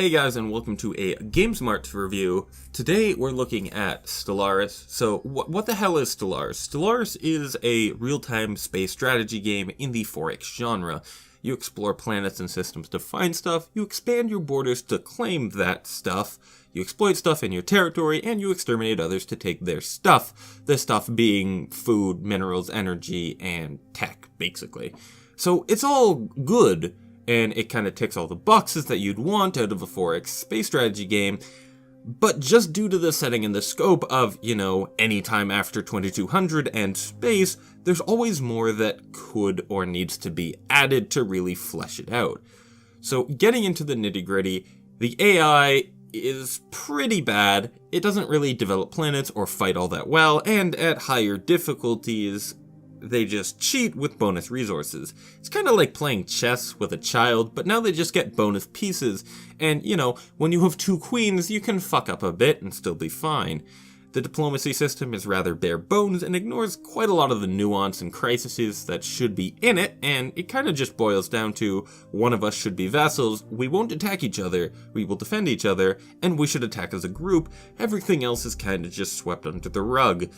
Hey guys, and welcome to a GameSmarts review. Today we're looking at Stellaris. So what the hell is Stellaris? Stellaris is a real-time space strategy game in the 4X genre. You explore planets and systems to find stuff, you expand your borders to claim that stuff, you exploit stuff in your territory, and you exterminate others to take their stuff. The stuff being food, minerals, energy, and tech, basically. So it's all good. And it kind of ticks all the boxes that you'd want out of a 4X space strategy game, but just due to the setting and the scope of, any time after 2200 and space, there's always more that could or needs to be added to really flesh it out. So getting into the nitty-gritty, the AI is pretty bad. It doesn't really develop planets or fight all that well, and at higher difficulties, they just cheat with bonus resources. It's kind of like playing chess with a child, but now they just get bonus pieces. And, when you have two queens, you can fuck up a bit and still be fine. The diplomacy system is rather bare bones and ignores quite a lot of the nuance and crises that should be in it, and it kind of just boils down to one of us should be vassals, we won't attack each other, we will defend each other, and we should attack as a group. Everything else is kind of just swept under the rug.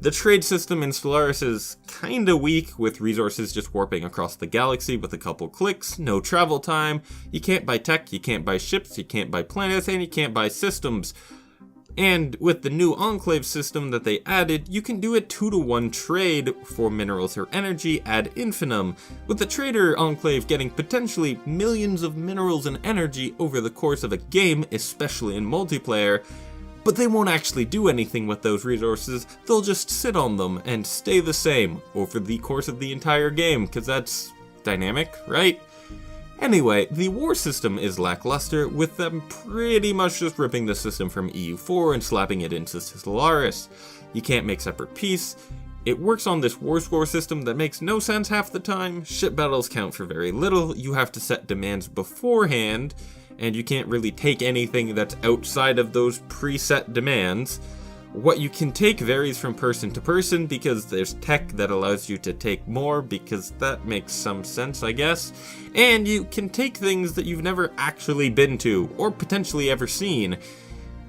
The trade system in Stellaris is kinda weak, with resources just warping across the galaxy with a couple clicks, no travel time, you can't buy tech, you can't buy ships, you can't buy planets, and you can't buy systems. And with the new Enclave system that they added, you can do a 2-to-1 trade for minerals or energy ad infinitum, with the trader Enclave getting potentially millions of minerals and energy over the course of a game, especially in multiplayer. But they won't actually do anything with those resources, they'll just sit on them and stay the same over the course of the entire game, because that's dynamic, right? Anyway, the war system is lackluster, with them pretty much just ripping the system from EU4 and slapping it into Stellaris. You can't make separate peace. It works on this war score system that makes no sense half the time, ship battles count for very little, you have to set demands beforehand, and you can't really take anything that's outside of those preset demands. What you can take varies from person to person because there's tech that allows you to take more, because that makes some sense, I guess. And you can take things that you've never actually been to, or potentially ever seen.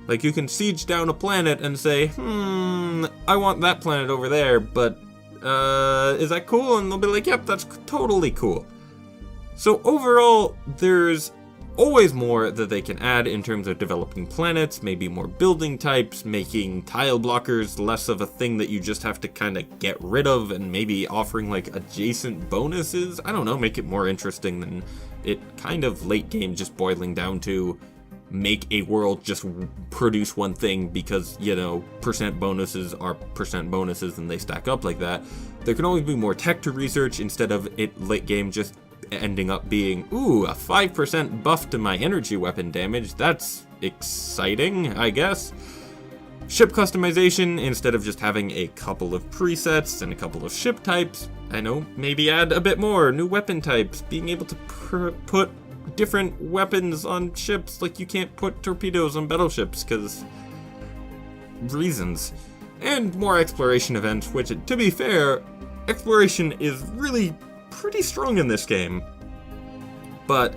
Like you can siege down a planet and say, I want that planet over there, but is that cool? And they'll be like, yep, that's totally cool. So overall, there's always more that they can add in terms of developing planets, maybe more building types, making tile blockers less of a thing that you just have to kind of get rid of, and maybe offering like adjacent bonuses. I don't know, make it more interesting than it kind of late game just boiling down to make a world just produce one thing because, percent bonuses are percent bonuses and they stack up like that. There can always be more tech to research instead of it late game just ending up being, a 5% buff to my energy weapon damage. That's exciting, I guess. Ship customization, instead of just having a couple of presets and a couple of ship types, maybe add a bit more new weapon types, being able to put different weapons on ships, like you can't put torpedoes on battleships, because reasons. And more exploration events, which, to be fair, exploration is really pretty strong in this game. But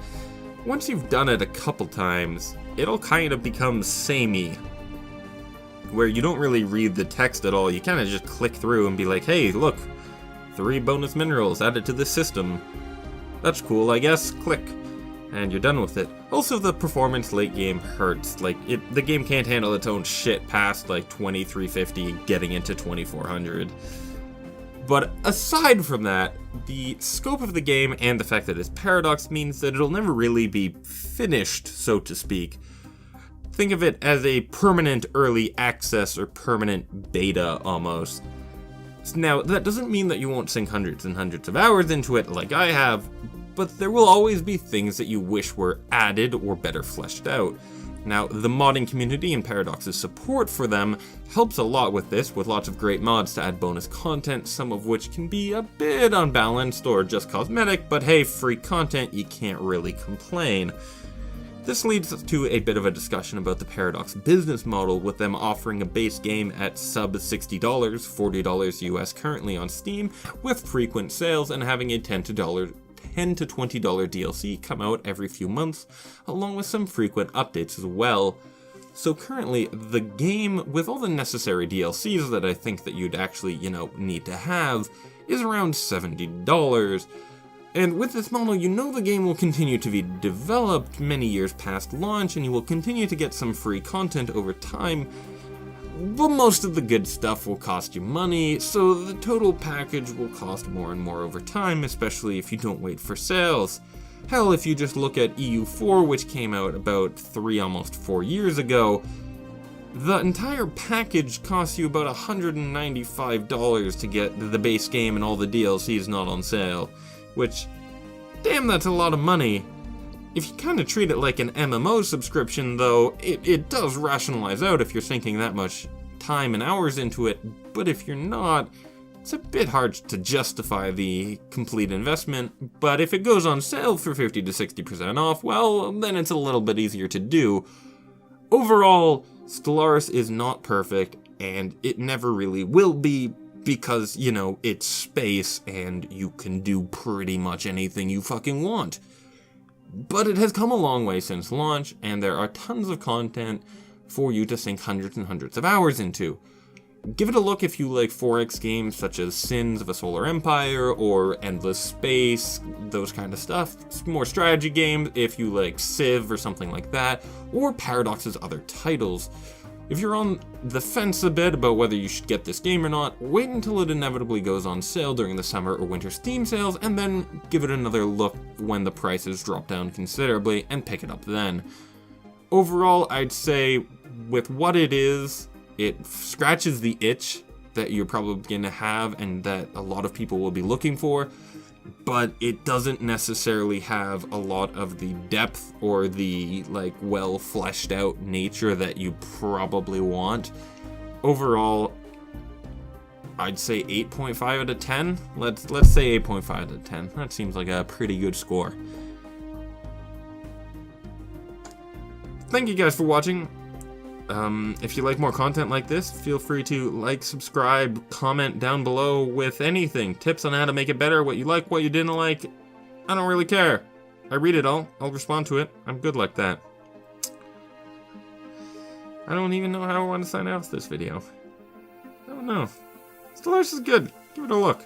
once you've done it a couple times, it'll kind of become samey, where you don't really read the text at all. You kind of just click through and be like, hey, look, 3 bonus minerals added to this system. That's cool, I guess. Click. And you're done with it. Also, the performance late game hurts. The game can't handle its own shit past 2350 getting into 2400. But aside from that, the scope of the game and the fact that it's Paradox means that it'll never really be finished, so to speak. Think of it as a permanent early access or permanent beta, almost. Now, that doesn't mean that you won't sink hundreds and hundreds of hours into it like I have, but there will always be things that you wish were added or better fleshed out. Now, the modding community and Paradox's support for them helps a lot with this, with lots of great mods to add bonus content, some of which can be a bit unbalanced or just cosmetic, but hey, free content, you can't really complain. This leads us to a bit of a discussion about the Paradox business model, with them offering a base game at sub $60, $40 US currently on Steam, with frequent sales, and having a $10 $10 to $20 DLC come out every few months, along with some frequent updates as well. So currently, the game, with all the necessary DLCs that I think that you'd actually, need to have, is around $70. And with this model, the game will continue to be developed many years past launch, and you will continue to get some free content over time, but most of the good stuff will cost you money, so the total package will cost more and more over time, especially if you don't wait for sales. Hell, if you just look at EU4, which came out about 3, almost 4 years ago, the entire package costs you about $195 to get the base game and all the DLCs not on sale, which, damn, that's a lot of money. If you kind of treat it like an MMO subscription, though, it does rationalize out if you're sinking that much time and hours into it, but if you're not, it's a bit hard to justify the complete investment, but if it goes on sale for 50 to 60% off, well, then it's a little bit easier to do. Overall, Stellaris is not perfect, and it never really will be, because, it's space, and you can do pretty much anything you fucking want. But it has come a long way since launch, and there are tons of content for you to sink hundreds and hundreds of hours into. Give it a look if you like 4X games such as Sins of a Solar Empire or Endless Space, those kind of stuff. More strategy games if you like Civ or something like that, or Paradox's other titles. If you're on the fence a bit about whether you should get this game or not, wait until it inevitably goes on sale during the summer or winter Steam sales, and then give it another look when the prices drop down considerably and pick it up then. Overall, I'd say with what it is, it scratches the itch that you're probably going to have and that a lot of people will be looking for, but it doesn't necessarily have a lot of the depth or the well fleshed out nature that you probably want. Overall, I'd say 8.5 out of 10. Let's say 8.5 out of 10. That seems like a pretty good score. Thank you guys for watching. If you like more content like this, feel free to like, subscribe, comment down below with anything. Tips on how to make it better, what you like, what you didn't like. I don't really care. I read it all. I'll respond to it. I'm good like that. I don't even know how I want to sign off this video. I don't know. Stellaris is good. Give it a look.